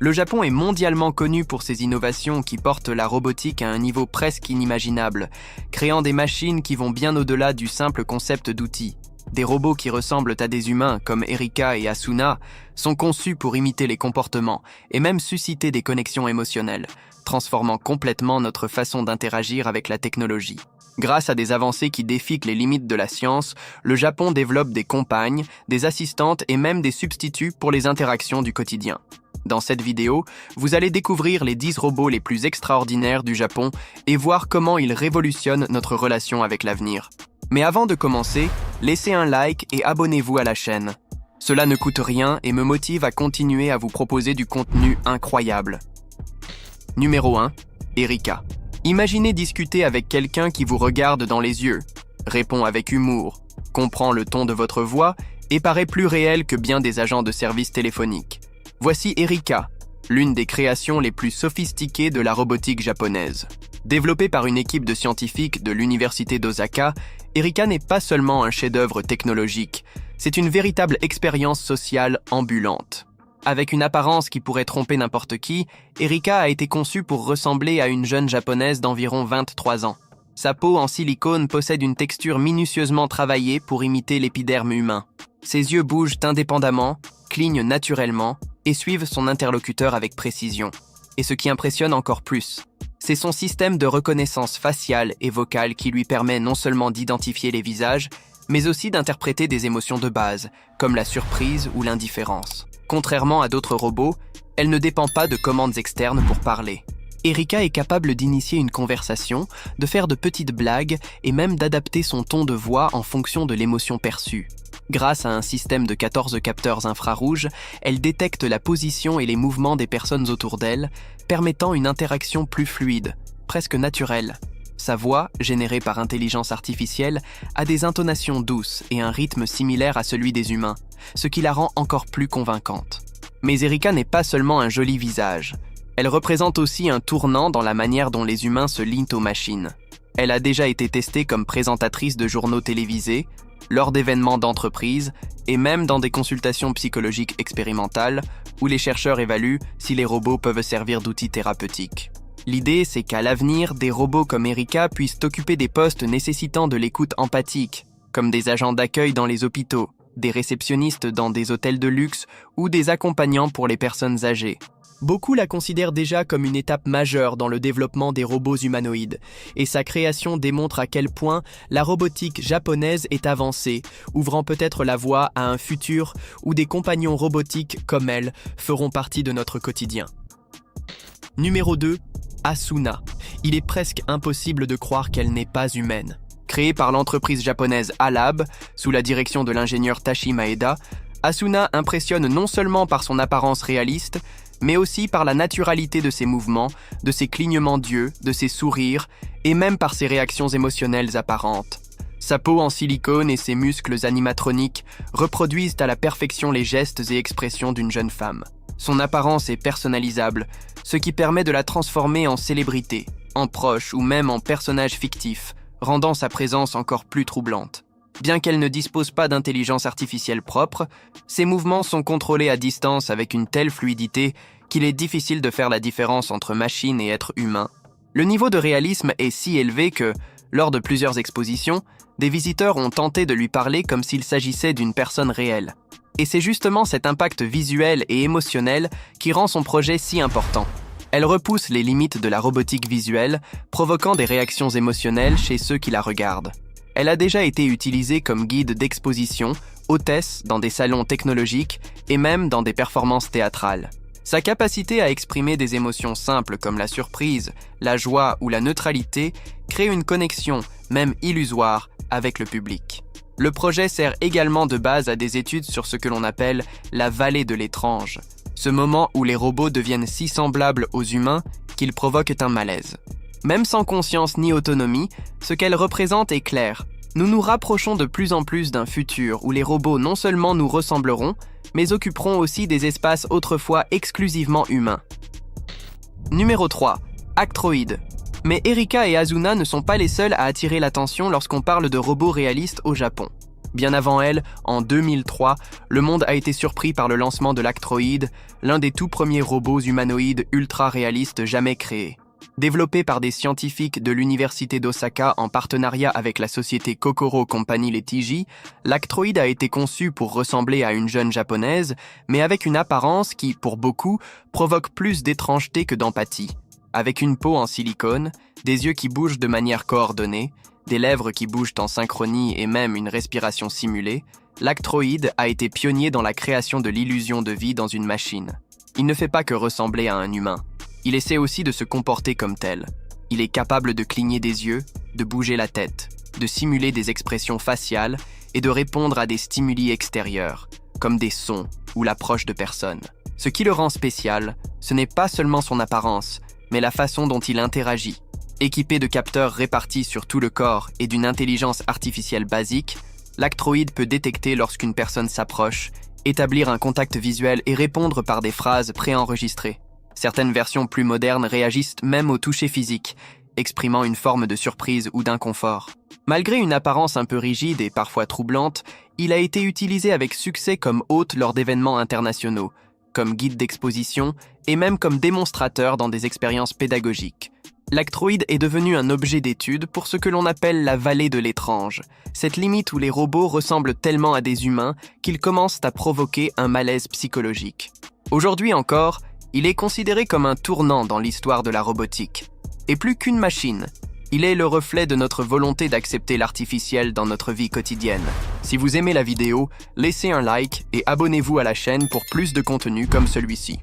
Le Japon est mondialement connu pour ses innovations qui portent la robotique à un niveau presque inimaginable, créant des machines qui vont bien au-delà du simple concept d'outils. Des robots qui ressemblent à des humains, comme Erika et Asuna, sont conçus pour imiter les comportements et même susciter des connexions émotionnelles, transformant complètement notre façon d'interagir avec la technologie. Grâce à des avancées qui défient les limites de la science, le Japon développe des compagnes, des assistantes et même des substituts pour les interactions du quotidien. Dans cette vidéo, vous allez découvrir les 10 robots les plus extraordinaires du Japon et voir comment ils révolutionnent notre relation avec l'avenir. Mais avant de commencer, laissez un like et abonnez-vous à la chaîne. Cela ne coûte rien et me motive à continuer à vous proposer du contenu incroyable. Numéro 1. Erika. Imaginez discuter avec quelqu'un qui vous regarde dans les yeux, répond avec humour, comprend le ton de votre voix et paraît plus réel que bien des agents de service téléphonique. Voici Erika, l'une des créations les plus sophistiquées de la robotique japonaise. Développée par une équipe de scientifiques de l'université d'Osaka, Erika n'est pas seulement un chef-d'œuvre technologique, c'est une véritable expérience sociale ambulante. Avec une apparence qui pourrait tromper n'importe qui, Erika a été conçue pour ressembler à une jeune japonaise d'environ 23 ans. Sa peau en silicone possède une texture minutieusement travaillée pour imiter l'épiderme humain. Ses yeux bougent indépendamment, clignent naturellement et suivent son interlocuteur avec précision. Et ce qui impressionne encore plus, c'est son système de reconnaissance faciale et vocale qui lui permet non seulement d'identifier les visages, mais aussi d'interpréter des émotions de base, comme la surprise ou l'indifférence. Contrairement à d'autres robots, elle ne dépend pas de commandes externes pour parler. Erika est capable d'initier une conversation, de faire de petites blagues et même d'adapter son ton de voix en fonction de l'émotion perçue. Grâce à un système de 14 capteurs infrarouges, elle détecte la position et les mouvements des personnes autour d'elle, permettant une interaction plus fluide, presque naturelle. Sa voix, générée par intelligence artificielle, a des intonations douces et un rythme similaire à celui des humains, ce qui la rend encore plus convaincante. Mais Erika n'est pas seulement un joli visage. Elle représente aussi un tournant dans la manière dont les humains se lient aux machines. Elle a déjà été testée comme présentatrice de journaux télévisés, lors d'événements d'entreprise et même dans des consultations psychologiques expérimentales où les chercheurs évaluent si les robots peuvent servir d'outils thérapeutiques. L'idée, c'est qu'à l'avenir, des robots comme Erika puissent occuper des postes nécessitant de l'écoute empathique, comme des agents d'accueil dans les hôpitaux, des réceptionnistes dans des hôtels de luxe ou des accompagnants pour les personnes âgées. Beaucoup la considèrent déjà comme une étape majeure dans le développement des robots humanoïdes, et sa création démontre à quel point la robotique japonaise est avancée, ouvrant peut-être la voie à un futur où des compagnons robotiques comme elle feront partie de notre quotidien. Numéro 2. Asuna. Il est presque impossible de croire qu'elle n'est pas humaine. Créée par l'entreprise japonaise Alab, sous la direction de l'ingénieur Tashi Maeda, Asuna impressionne non seulement par son apparence réaliste, mais aussi par la naturalité de ses mouvements, de ses clignements d'yeux, de ses sourires, et même par ses réactions émotionnelles apparentes. Sa peau en silicone et ses muscles animatroniques reproduisent à la perfection les gestes et expressions d'une jeune femme. Son apparence est personnalisable, ce qui permet de la transformer en célébrité, en proche ou même en personnage fictif, rendant sa présence encore plus troublante. Bien qu'elle ne dispose pas d'intelligence artificielle propre, ses mouvements sont contrôlés à distance avec une telle fluidité qu'il est difficile de faire la différence entre machine et être humain. Le niveau de réalisme est si élevé que, lors de plusieurs expositions, des visiteurs ont tenté de lui parler comme s'il s'agissait d'une personne réelle. Et c'est justement cet impact visuel et émotionnel qui rend son projet si important. Elle repousse les limites de la robotique visuelle, provoquant des réactions émotionnelles chez ceux qui la regardent. Elle a déjà été utilisée comme guide d'exposition, hôtesse dans des salons technologiques et même dans des performances théâtrales. Sa capacité à exprimer des émotions simples comme la surprise, la joie ou la neutralité crée une connexion, même illusoire, avec le public. Le projet sert également de base à des études sur ce que l'on appelle la vallée de l'étrange, ce moment où les robots deviennent si semblables aux humains qu'ils provoquent un malaise. Même sans conscience ni autonomie, ce qu'elle représente est clair. Nous nous rapprochons de plus en plus d'un futur où les robots non seulement nous ressembleront, mais occuperont aussi des espaces autrefois exclusivement humains. Numéro 3. Actroid. Mais Erika et Asuna ne sont pas les seuls à attirer l'attention lorsqu'on parle de robots réalistes au Japon. Bien avant elle, en 2003, le monde a été surpris par le lancement de l'Actroid, l'un des tout premiers robots humanoïdes ultra réalistes jamais créés. Développé par des scientifiques de l'université d'Osaka en partenariat avec la société Kokoro Company Letiji, l'Actroid a été conçu pour ressembler à une jeune japonaise, mais avec une apparence qui, pour beaucoup, provoque plus d'étrangeté que d'empathie. Avec une peau en silicone, des yeux qui bougent de manière coordonnée, des lèvres qui bougent en synchronie et même une respiration simulée, l'Actroid a été pionnier dans la création de l'illusion de vie dans une machine. Il ne fait pas que ressembler à un humain. Il essaie aussi de se comporter comme tel. Il est capable de cligner des yeux, de bouger la tête, de simuler des expressions faciales et de répondre à des stimuli extérieurs, comme des sons ou l'approche de personnes. Ce qui le rend spécial, ce n'est pas seulement son apparence, mais la façon dont il interagit. Équipé de capteurs répartis sur tout le corps et d'une intelligence artificielle basique, l'Actroid peut détecter lorsqu'une personne s'approche, établir un contact visuel et répondre par des phrases préenregistrées. Certaines versions plus modernes réagissent même au toucher physique, exprimant une forme de surprise ou d'inconfort. Malgré une apparence un peu rigide et parfois troublante, il a été utilisé avec succès comme hôte lors d'événements internationaux, comme guide d'exposition et même comme démonstrateur dans des expériences pédagogiques. L'Actroid est devenu un objet d'étude pour ce que l'on appelle la vallée de l'étrange, cette limite où les robots ressemblent tellement à des humains qu'ils commencent à provoquer un malaise psychologique. Aujourd'hui encore, il est considéré comme un tournant dans l'histoire de la robotique. Et plus qu'une machine, il est le reflet de notre volonté d'accepter l'artificiel dans notre vie quotidienne. Si vous aimez la vidéo, laissez un like et abonnez-vous à la chaîne pour plus de contenu comme celui-ci.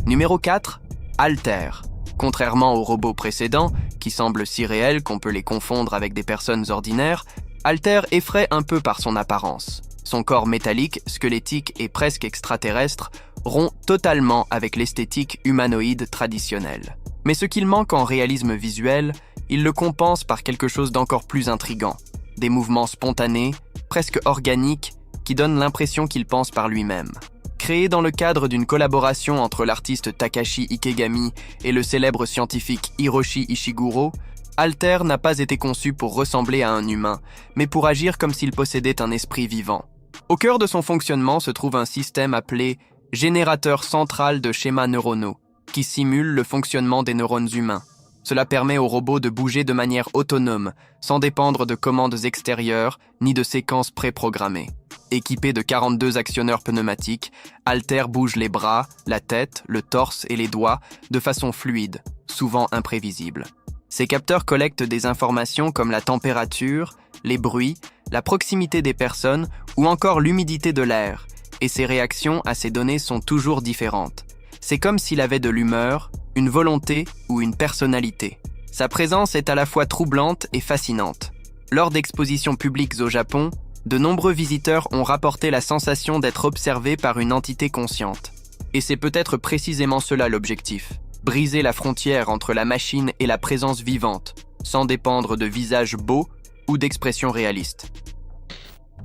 Numéro 4. Alter. Contrairement aux robots précédents, qui semblent si réels qu'on peut les confondre avec des personnes ordinaires, Alter effraie un peu par son apparence. Son corps métallique, squelettique et presque extraterrestre rompt totalement avec l'esthétique humanoïde traditionnelle. Mais ce qu'il manque en réalisme visuel, il le compense par quelque chose d'encore plus intrigant. Des mouvements spontanés, presque organiques, qui donnent l'impression qu'il pense par lui-même. Créé dans le cadre d'une collaboration entre l'artiste Takashi Ikegami et le célèbre scientifique Hiroshi Ishiguro, Alter n'a pas été conçu pour ressembler à un humain, mais pour agir comme s'il possédait un esprit vivant. Au cœur de son fonctionnement se trouve un système appelé générateur central de schémas neuronaux, qui simule le fonctionnement des neurones humains. Cela permet au robot de bouger de manière autonome, sans dépendre de commandes extérieures ni de séquences préprogrammées. Équipé de 42 actionneurs pneumatiques, Alter bouge les bras, la tête, le torse et les doigts de façon fluide, souvent imprévisible. Ces capteurs collectent des informations comme la température, les bruits, la proximité des personnes ou encore l'humidité de l'air, et ses réactions à ces données sont toujours différentes. C'est comme s'il avait de l'humeur, une volonté ou une personnalité. Sa présence est à la fois troublante et fascinante. Lors d'expositions publiques au Japon, de nombreux visiteurs ont rapporté la sensation d'être observés par une entité consciente. Et c'est peut-être précisément cela l'objectif. Briser la frontière entre la machine et la présence vivante, sans dépendre de visages beaux ou d'expressions réalistes.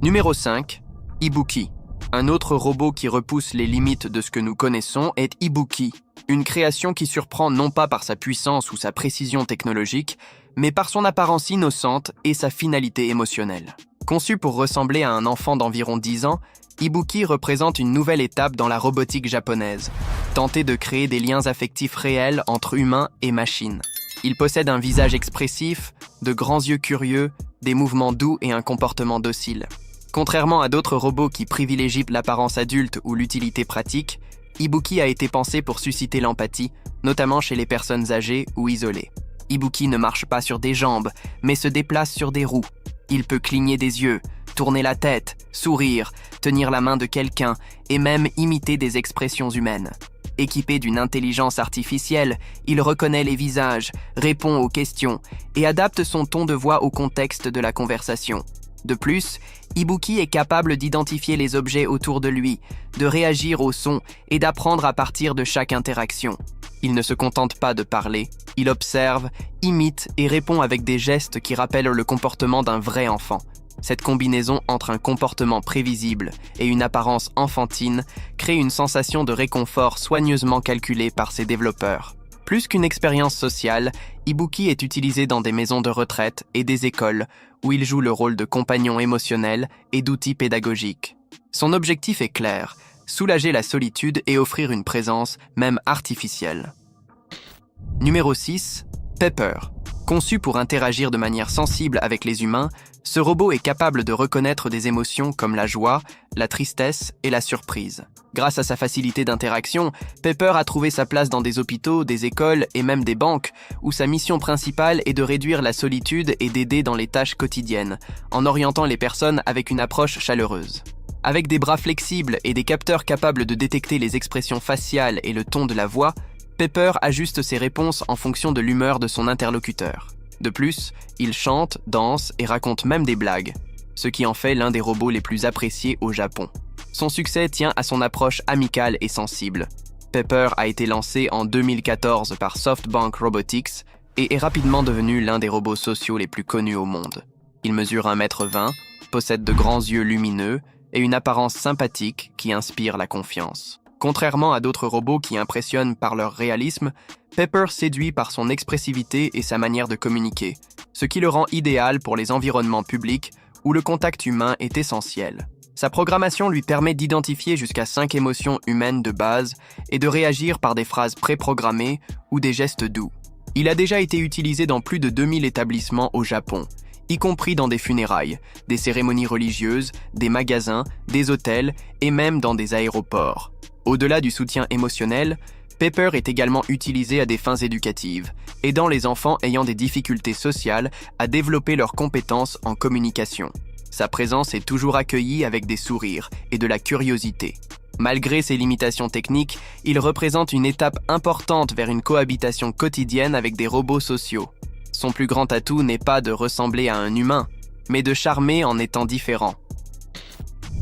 Numéro 5. Ibuki. Un autre robot qui repousse les limites de ce que nous connaissons est Ibuki, une création qui surprend non pas par sa puissance ou sa précision technologique, mais par son apparence innocente et sa finalité émotionnelle. Conçu pour ressembler à un enfant d'environ 10 ans, Ibuki représente une nouvelle étape dans la robotique japonaise, tenter de créer des liens affectifs réels entre humains et machines. Il possède un visage expressif, de grands yeux curieux, des mouvements doux et un comportement docile. Contrairement à d'autres robots qui privilégient l'apparence adulte ou l'utilité pratique, Ibuki a été pensé pour susciter l'empathie, notamment chez les personnes âgées ou isolées. Ibuki ne marche pas sur des jambes, mais se déplace sur des roues. Il peut cligner des yeux, tourner la tête, sourire, tenir la main de quelqu'un et même imiter des expressions humaines. Équipé d'une intelligence artificielle, il reconnaît les visages, répond aux questions et adapte son ton de voix au contexte de la conversation. De plus, Ibuki est capable d'identifier les objets autour de lui, de réagir aux sons et d'apprendre à partir de chaque interaction. Il ne se contente pas de parler, il observe, imite et répond avec des gestes qui rappellent le comportement d'un vrai enfant. Cette combinaison entre un comportement prévisible et une apparence enfantine crée une sensation de réconfort soigneusement calculée par ses développeurs. Plus qu'une expérience sociale, Ibuki est utilisé dans des maisons de retraite et des écoles où il joue le rôle de compagnon émotionnel et d'outil pédagogique. Son objectif est clair, soulager la solitude et offrir une présence, même artificielle. Numéro 6. Pepper. Conçu pour interagir de manière sensible avec les humains, ce robot est capable de reconnaître des émotions comme la joie, la tristesse et la surprise. Grâce à sa facilité d'interaction, Pepper a trouvé sa place dans des hôpitaux, des écoles et même des banques, où sa mission principale est de réduire la solitude et d'aider dans les tâches quotidiennes, en orientant les personnes avec une approche chaleureuse. Avec des bras flexibles et des capteurs capables de détecter les expressions faciales et le ton de la voix, Pepper ajuste ses réponses en fonction de l'humeur de son interlocuteur. De plus, il chante, danse et raconte même des blagues, ce qui en fait l'un des robots les plus appréciés au Japon. Son succès tient à son approche amicale et sensible. Pepper a été lancé en 2014 par SoftBank Robotics et est rapidement devenu l'un des robots sociaux les plus connus au monde. Il mesure 1,20 m, possède de grands yeux lumineux et une apparence sympathique qui inspire la confiance. Contrairement à d'autres robots qui impressionnent par leur réalisme, Pepper séduit par son expressivité et sa manière de communiquer, ce qui le rend idéal pour les environnements publics où le contact humain est essentiel. Sa programmation lui permet d'identifier jusqu'à 5 émotions humaines de base et de réagir par des phrases préprogrammées ou des gestes doux. Il a déjà été utilisé dans plus de 2000 établissements au Japon, y compris dans des funérailles, des cérémonies religieuses, des magasins, des hôtels et même dans des aéroports. Au-delà du soutien émotionnel, Pepper est également utilisé à des fins éducatives, aidant les enfants ayant des difficultés sociales à développer leurs compétences en communication. Sa présence est toujours accueillie avec des sourires et de la curiosité. Malgré ses limitations techniques, il représente une étape importante vers une cohabitation quotidienne avec des robots sociaux. Son plus grand atout n'est pas de ressembler à un humain, mais de charmer en étant différent.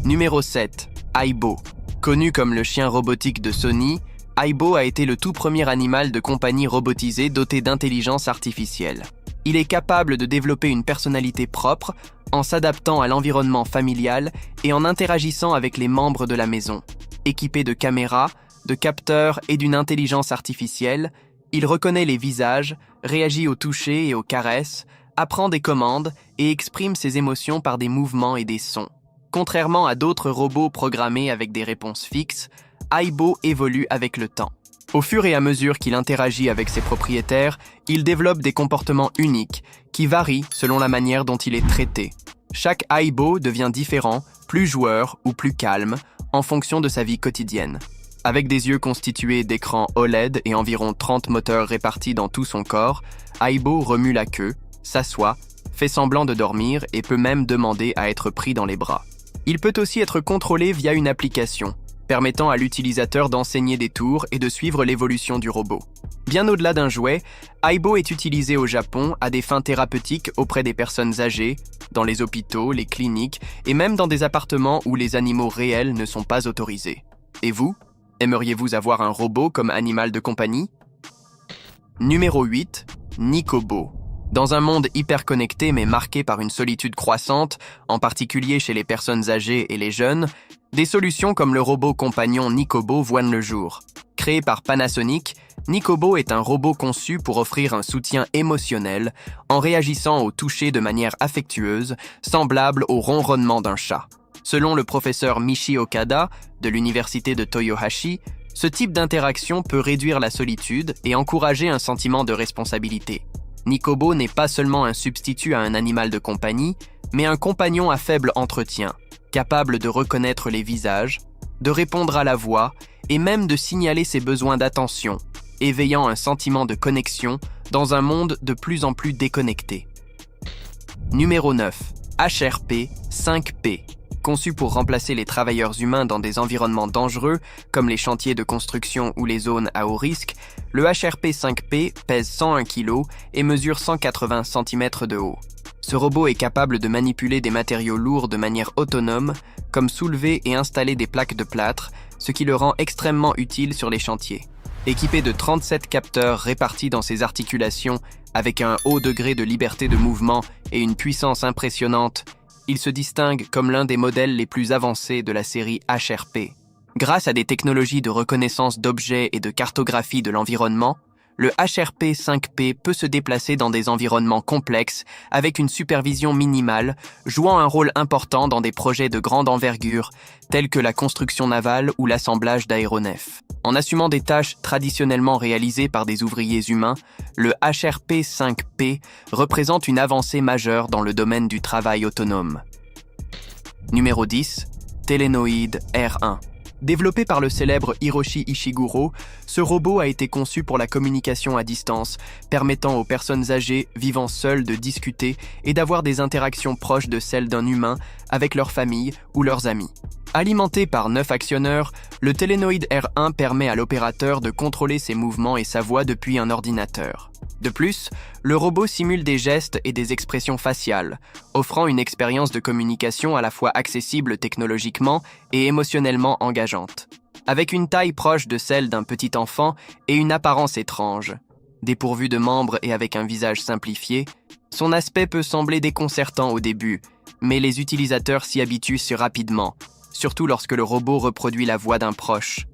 Numéro 7. Aibo. Connu comme le chien robotique de Sony, Aibo a été le tout premier animal de compagnie robotisé doté d'intelligence artificielle. Il est capable de développer une personnalité propre en s'adaptant à l'environnement familial et en interagissant avec les membres de la maison. Équipé de caméras, de capteurs et d'une intelligence artificielle, il reconnaît les visages, réagit au toucher et aux caresses, apprend des commandes et exprime ses émotions par des mouvements et des sons. Contrairement à d'autres robots programmés avec des réponses fixes, Aibo évolue avec le temps. Au fur et à mesure qu'il interagit avec ses propriétaires, il développe des comportements uniques qui varient selon la manière dont il est traité. Chaque Aibo devient différent, plus joueur ou plus calme, en fonction de sa vie quotidienne. Avec des yeux constitués d'écrans OLED et environ 30 moteurs répartis dans tout son corps, Aibo remue la queue, s'assoit, fait semblant de dormir et peut même demander à être pris dans les bras. Il peut aussi être contrôlé via une application, permettant à l'utilisateur d'enseigner des tours et de suivre l'évolution du robot. Bien au-delà d'un jouet, Aibo est utilisé au Japon à des fins thérapeutiques auprès des personnes âgées, dans les hôpitaux, les cliniques et même dans des appartements où les animaux réels ne sont pas autorisés. Et vous, aimeriez-vous avoir un robot comme animal de compagnie ? Numéro 8. Nikobo. Dans un monde hyper connecté mais marqué par une solitude croissante, en particulier chez les personnes âgées et les jeunes, des solutions comme le robot compagnon Nikobo voient le jour. Créé par Panasonic, Nikobo est un robot conçu pour offrir un soutien émotionnel en réagissant au toucher de manière affectueuse, semblable au ronronnement d'un chat. Selon le professeur Michi Okada de l'université de Toyohashi, ce type d'interaction peut réduire la solitude et encourager un sentiment de responsabilité. Nikobo n'est pas seulement un substitut à un animal de compagnie, mais un compagnon à faible entretien, capable de reconnaître les visages, de répondre à la voix et même de signaler ses besoins d'attention, éveillant un sentiment de connexion dans un monde de plus en plus déconnecté. Numéro 9. HRP 5P. Conçu pour remplacer les travailleurs humains dans des environnements dangereux, comme les chantiers de construction ou les zones à haut risque, le HRP 5P pèse 101 kg et mesure 180 cm de haut. Ce robot est capable de manipuler des matériaux lourds de manière autonome, comme soulever et installer des plaques de plâtre, ce qui le rend extrêmement utile sur les chantiers. Équipé de 37 capteurs répartis dans ses articulations, avec un haut degré de liberté de mouvement et une puissance impressionnante, il se distingue comme l'un des modèles les plus avancés de la série HRP. Grâce à des technologies de reconnaissance d'objets et de cartographie de l'environnement, Le HRP-5P peut se déplacer dans des environnements complexes avec une supervision minimale, jouant un rôle important dans des projets de grande envergure, tels que la construction navale ou l'assemblage d'aéronefs. En assumant des tâches traditionnellement réalisées par des ouvriers humains, le HRP-5P représente une avancée majeure dans le domaine du travail autonome. Numéro 10. Telenoid R1. Développé par le célèbre Hiroshi Ishiguro, ce robot a été conçu pour la communication à distance, permettant aux personnes âgées vivant seules de discuter et d'avoir des interactions proches de celles d'un humain avec leur famille ou leurs amis. Alimenté par 9 actionneurs, le Telenoid R1 permet à l'opérateur de contrôler ses mouvements et sa voix depuis un ordinateur. De plus, le robot simule des gestes et des expressions faciales, offrant une expérience de communication à la fois accessible technologiquement et émotionnellement engageante. Avec une taille proche de celle d'un petit enfant et une apparence étrange, dépourvu de membres et avec un visage simplifié, son aspect peut sembler déconcertant au début, mais les utilisateurs s'y habituent rapidement, surtout lorsque le robot reproduit la voix d'un proche.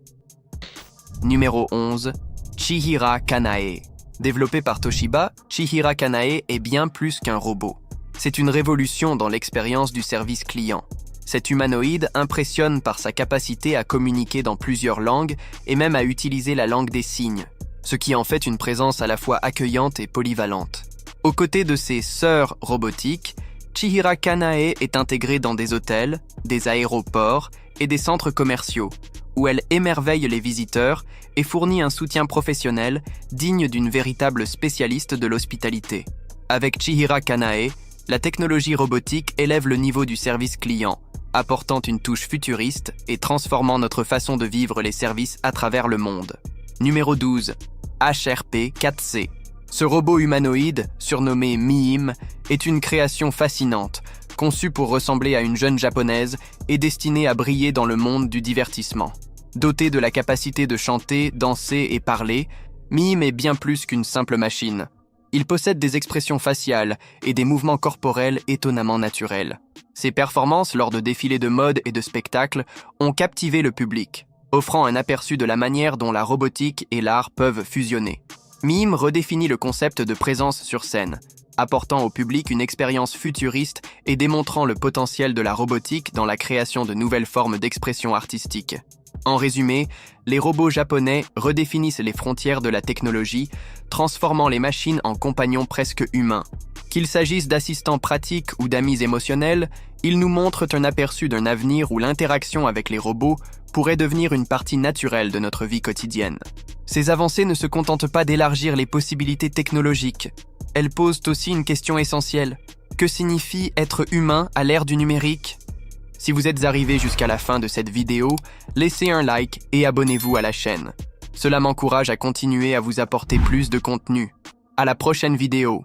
Numéro 11. Chihira Kanae. Développé par Toshiba, Chihira Kanae est bien plus qu'un robot. C'est une révolution dans l'expérience du service client. Cet humanoïde impressionne par sa capacité à communiquer dans plusieurs langues et même à utiliser la langue des signes, ce qui en fait une présence à la fois accueillante et polyvalente. Aux côtés de ses sœurs robotiques, Chihira Kanae est intégrée dans des hôtels, des aéroports et des centres commerciaux, où elle émerveille les visiteurs et fournit un soutien professionnel digne d'une véritable spécialiste de l'hospitalité. Avec Chihira Kanae, la technologie robotique élève le niveau du service client, apportant une touche futuriste et transformant notre façon de vivre les services à travers le monde. Numéro 12. HRP-4C. Ce robot humanoïde, surnommé Mihim, est une création fascinante, conçue pour ressembler à une jeune japonaise et destinée à briller dans le monde du divertissement. Doté de la capacité de chanter, danser et parler, Mihim est bien plus qu'une simple machine. Il possède des expressions faciales et des mouvements corporels étonnamment naturels. Ses performances lors de défilés de mode et de spectacles ont captivé le public, offrant un aperçu de la manière dont la robotique et l'art peuvent fusionner. Mihim redéfinit le concept de présence sur scène, apportant au public une expérience futuriste et démontrant le potentiel de la robotique dans la création de nouvelles formes d'expression artistique. En résumé, les robots japonais redéfinissent les frontières de la technologie, transformant les machines en compagnons presque humains. Qu'il s'agisse d'assistants pratiques ou d'amis émotionnels, ils nous montrent un aperçu d'un avenir où l'interaction avec les robots pourrait devenir une partie naturelle de notre vie quotidienne. Ces avancées ne se contentent pas d'élargir les possibilités technologiques. Elles posent aussi une question essentielle. Que signifie être humain à l'ère du numérique ? Si vous êtes arrivé jusqu'à la fin de cette vidéo, laissez un like et abonnez-vous à la chaîne. Cela m'encourage à continuer à vous apporter plus de contenu. À la prochaine vidéo.